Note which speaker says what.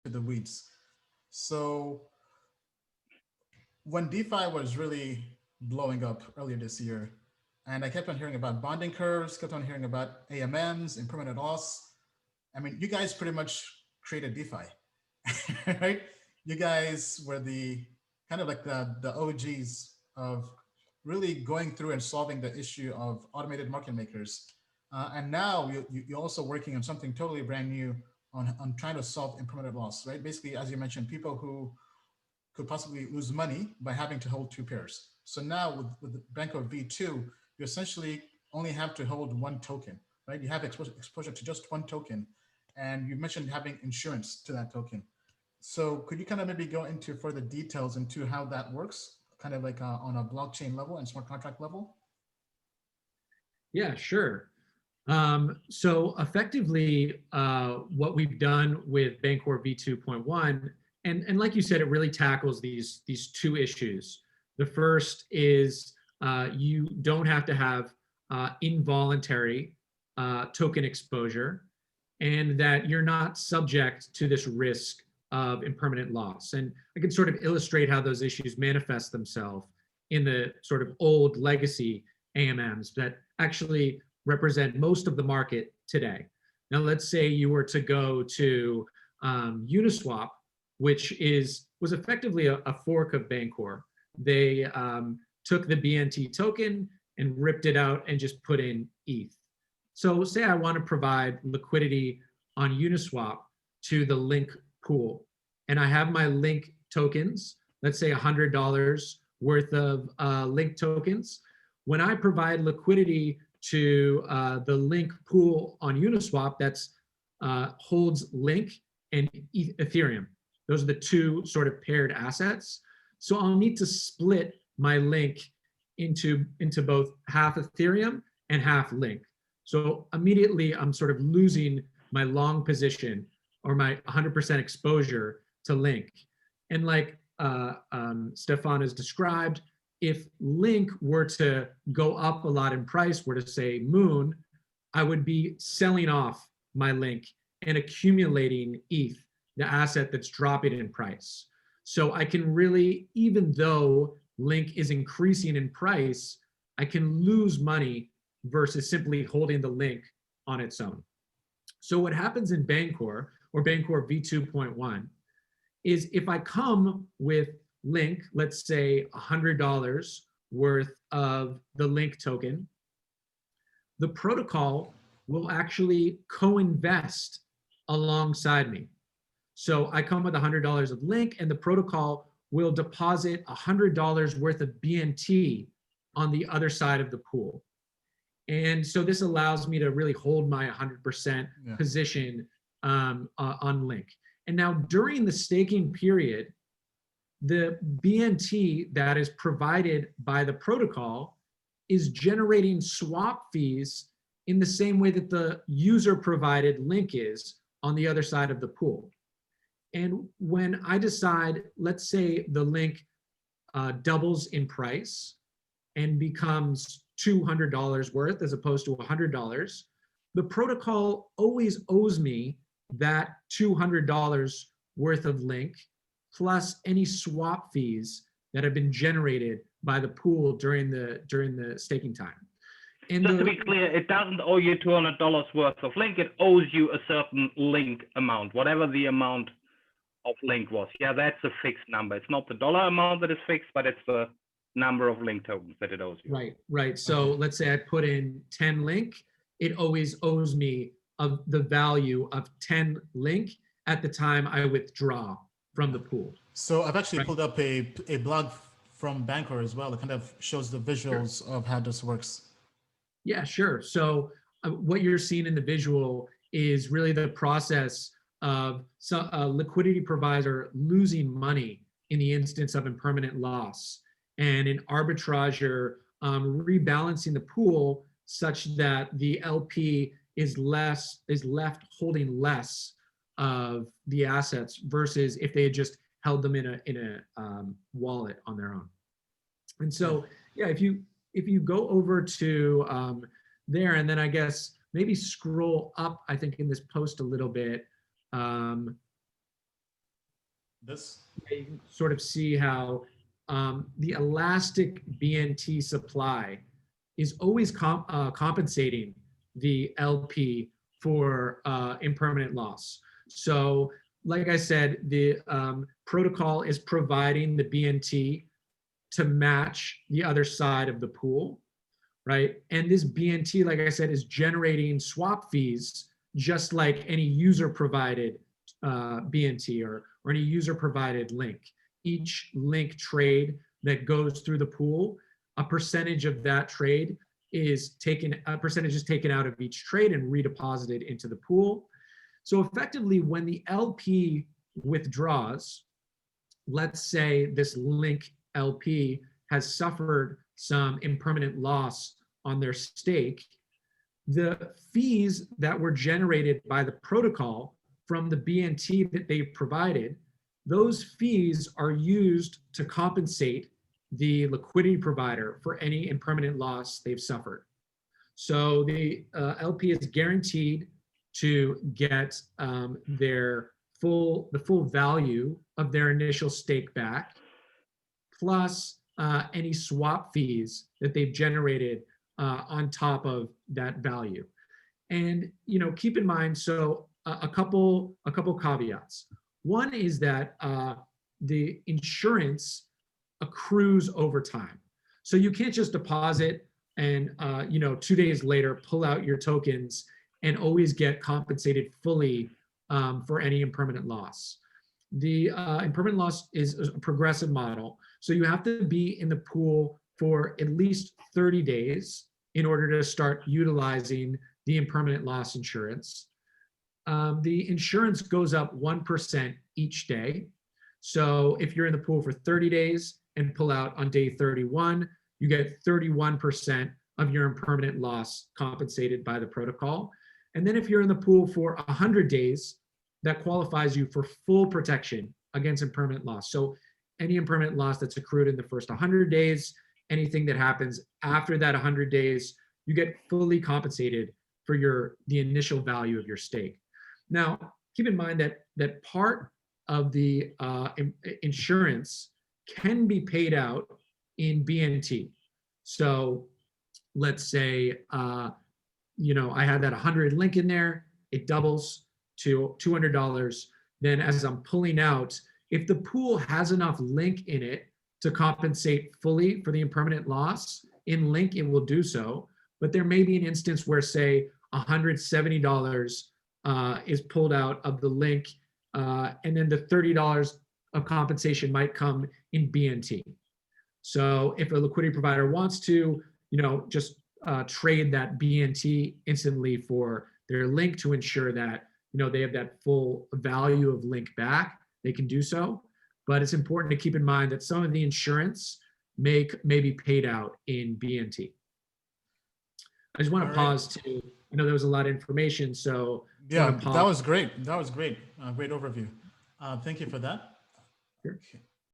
Speaker 1: the weeds. So when DeFi was really blowing up earlier this year, and I kept on hearing about bonding curves, kept on hearing about AMMs, impermanent loss. I mean, you guys pretty much created DeFi, right? You guys were the kind of like the OGs of really going through and solving the issue of automated market makers. And now you're also working on something totally brand new on trying to solve impermanent loss, right? Basically, as you mentioned, people who could possibly lose money by having to hold two pairs. So now with the Bancor V2, you essentially only have to hold one token, right? You have exposure to just one token. And you mentioned having insurance to that token. So could you kind of maybe go into further details into how that works, kind of like on a blockchain level and smart contract level?
Speaker 2: Yeah, sure. So effectively, what we've done with Bancor V2.1, and like you said, it really tackles these two issues. The first is you don't have to have involuntary token exposure, and that you're not subject to this risk of impermanent loss. And I can sort of illustrate how those issues manifest themselves in the sort of old legacy AMMs that actually represent most of the market today. Now, let's say you were to go to Uniswap, which was effectively a fork of Bancor. They took the BNT token and ripped it out and just put in ETH. So say I want to provide liquidity on Uniswap to the Link pool, and I have my Link tokens, let's say $100 worth of Link tokens. When I provide liquidity to the Link pool on Uniswap, that's holds Link and Ethereum. Those are the two sort of paired assets. So I'll need to split my Link into both half Ethereum and half Link. So immediately I'm sort of losing my long position or my 100% exposure to Link. And like Stefan has described, if Link were to go up a lot in price, were to say Moon, I would be selling off my Link and accumulating ETH, the asset that's dropping in price. So I can really, even though Link is increasing in price, I can lose money versus simply holding the Link on its own. So what happens in Bancor, or Bancor V2.1, is if I come with Link, let's say $100 worth of the Link token, the protocol will actually co-invest alongside me. So I come with $100 of Link, and the protocol will deposit $100 worth of BNT on the other side of the pool. And so this allows me to really hold my 100% position on Link. And now during the staking period, the BNT that is provided by the protocol is generating swap fees in the same way that the user provided Link is on the other side of the pool. And when I decide, let's say the Link doubles in price and becomes $200 worth as opposed to $100, the protocol always owes me that $200 worth of Link plus any swap fees that have been generated by the pool during the staking time. And
Speaker 3: just to be clear, it doesn't owe you $200 worth of Link. It owes you a certain Link amount, whatever the amount of Link was. Yeah, that's a fixed number. It's not the dollar amount that is fixed, but it's the number of Link tokens that it owes you.
Speaker 2: Right. So let's say I put in 10 Link, it always owes me of the value of 10 Link at the time I withdraw from the pool.
Speaker 1: So I've actually pulled up a blog from Bancor as well that kind of shows the visuals of how this works.
Speaker 2: Yeah, sure. So what you're seeing in the visual is really the process of a liquidity provider losing money in the instance of impermanent loss, and an arbitrager rebalancing the pool such that the LP is left holding less of the assets versus if they had just held them in a wallet on their own. And so, yeah, if you go over to there, and then I guess maybe scroll up, I think in this post a little bit.
Speaker 1: this?
Speaker 2: You can sort of see how the elastic BNT supply is always compensating the LP for impermanent loss. So like I said, the protocol is providing the BNT to match the other side of the pool, right? And this BNT, like I said, is generating swap fees just like any user provided BNT or any user provided link. Each link trade that goes through the pool, a percentage of that trade is taken, a percentage is taken out of each trade and redeposited into the pool. So effectively, when the LP withdraws, let's say this link LP has suffered some impermanent loss on their stake, the fees that were generated by the protocol from the BNT that they provided, those fees are used to compensate the liquidity provider for any impermanent loss they've suffered. So the LP is guaranteed to get the full value of their initial stake back, plus any swap fees that they've generated on top of that value. And keep in mind, so a couple caveats. One is that the insurance accrues over time. So you can't just deposit and 2 days later pull out your tokens and always get compensated fully for any impermanent loss. The impermanent loss is a progressive model. So you have to be in the pool for at least 30 days in order to start utilizing the impermanent loss insurance. The insurance goes up 1% each day. So if you're in the pool for 30 days and pull out on day 31, you get 31% of your impermanent loss compensated by the protocol. And then if you're in the pool for 100 days, that qualifies you for full protection against impermanent loss. So any impermanent loss that's accrued in the first 100 days, anything that happens after that 100 days, you get fully compensated for the initial value of your stake. Now, keep in mind that part of the insurance can be paid out in BNT. So let's say, I had that 100 link in there, it doubles to $200. Then as I'm pulling out, if the pool has enough link in it to compensate fully for the impermanent loss, in link it will do so. But there may be an instance where, say, $170 is pulled out of the link, and then the $30 of compensation might come in BNT. So if a liquidity provider wants to, just trade that BNT instantly for their link to ensure that, they have that full value of link back, they can do so. But it's important to keep in mind that some of the insurance may be paid out in BNT. I just want to pause I know there was a lot of information, so
Speaker 1: yeah, that was great. That was great. Great overview. Thank you for that.
Speaker 2: Sure.
Speaker 1: Okay.